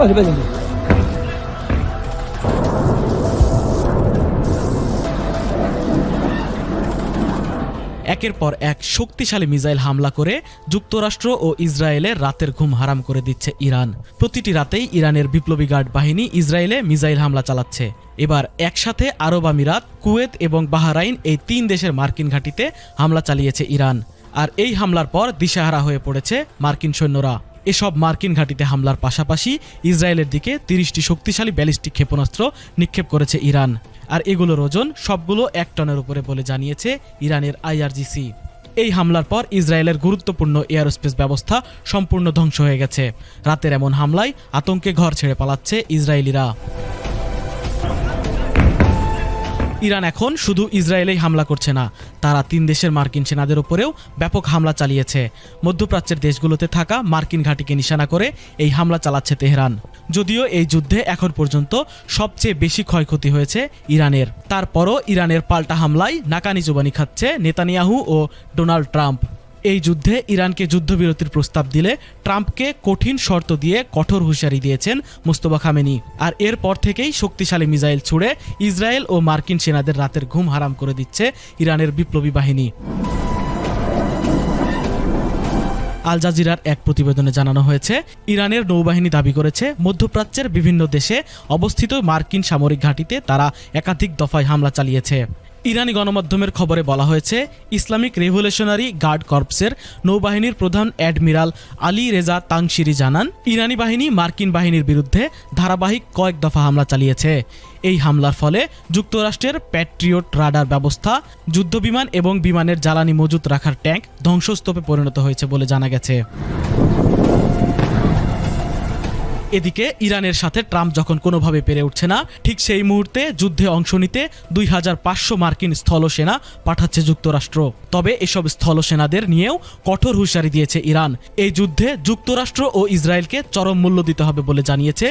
একের পর এক শক্তিশালী মিসাইল হামলা করে যুক্তরাষ্ট্র ও ইসরায়েলের রাতের ঘুম হারাম করে দিচ্ছে ইরান। প্রতিটি রাতেই ইরানের বিপ্লবী গার্ড বাহিনী ইসরায়েলে মিসাইল হামলা চালাচ্ছে। এবার একসাথে আরব আমিরাত, কুয়েত এবং বাহরাইন এই 3 দেশের মার্কিন ঘাঁটিতে হামলা চালিয়েছে ইরান। আর এই হামলার পর দিশেহারা হয়ে পড়েছে মার্কিন সৈন্যরা। এসব মার্কিন ঘাঁটিতে হামলার পাশাপাশি ইসরায়েলের দিকে 30টি শক্তিশালী ব্যালিস্টিক ক্ষেপণাস্ত্র নিক্ষেপ করেছে ইরান। আর এগুলোর ওজন সবগুলো 1 টনের উপরে বলে জানিয়েছে ইরানের IRGC। এই হামলার পর ইসরায়েলের গুরুত্বপূর্ণ এয়ারস্পেস ব্যবস্থা সম্পূর্ণ ধ্বংস হয়ে গেছে। রাতের এমন হামলায় আতঙ্কে ঘর ছেড়ে পালাচ্ছে ইসরায়েলিরা। ইরান এখন শুধু ইসরায়েলেই হামলা করছে না, তারা 3 দেশের মার্কিন সেনাদের উপরেও ব্যাপক হামলা চালিয়েছে। মধ্যপ্রাচ্যের দেশগুলোতে থাকা মার্কিন ঘাঁটিকে নিশানা করে এই হামলা চালাচ্ছে তেহরান। যদিও এই যুদ্ধে এখন পর্যন্ত সবচেয়ে বেশি ক্ষয়ক্ষতি হয়েছে ইরানের, তারপরও ইরানের পাল্টা হামলায় নাকানি জুবানি খাচ্ছে নেতানিয়াহু ও ডোনাল্ড ট্রাম্প। এই যুদ্ধে ইরানকে যুদ্ধবিরতির প্রস্তাব দিলে ট্রাম্পকে কঠিন শর্ত দিয়ে কঠোর হুঁশিয়ারি দিয়েছেন মুস্তফা খামেনি। আর এরপর থেকেই শক্তিশালী মিসাইল ছুড়ে ইসরায়েল ও মার্কিন সেনাদের রাতের ঘুম হারাম করে দিচ্ছে ইরানের বিপ্লবী বাহিনী। আল জাজিরার এক প্রতিবেদনে জানানো হয়েছে, ইরানের নৌবাহিনী দাবি করেছে মধ্যপ্রাচ্যের বিভিন্ন দেশে অবস্থিত মার্কিন সামরিক ঘাঁটিতে তারা একাধিক দফায় হামলা চালিয়েছে। ইরানি গণমাধ্যমের খবরে বলা হয়েছে, ইসলামিক রেভলিউশনারি গার্ড কর্পসের নৌবাহিনীর প্রধান অ্যাডমিরাল আলী রেজা তাংশিরি জানান, ইরানি বাহিনী মার্কিন বাহিনীর বিরুদ্ধে ধারাবাহিক কয়েক দফা হামলা চালিয়েছে। এই হামলার ফলে যুক্তরাষ্ট্রের প্যাট্রিয়ট রাডার ব্যবস্থা, যুদ্ধবিমান এবং বিমানের জ্বালানি মজুত রাখার ট্যাঙ্ক ধ্বংসস্তূপে পরিণত হয়েছে বলে জানা গেছে। এদিকে ইরানের সাথে ট্রাম্প যখন কোনোভাবে পেরে উঠছে না, ঠিক সেই মুহূর্তে যুদ্ধে অংশ নিতে 2500 মার্কিন স্থলসেনা পাঠাচ্ছে যুক্তরাষ্ট্র। তবে এসব স্থলসেনাদের নিয়েও কঠোর হুঁশিয়ারি দিয়েছে ইরান। এই যুদ্ধে যুক্তরাষ্ট্র ও ইসরায়েলকে চরম মূল্য দিতে হবে বলে জানিয়েছে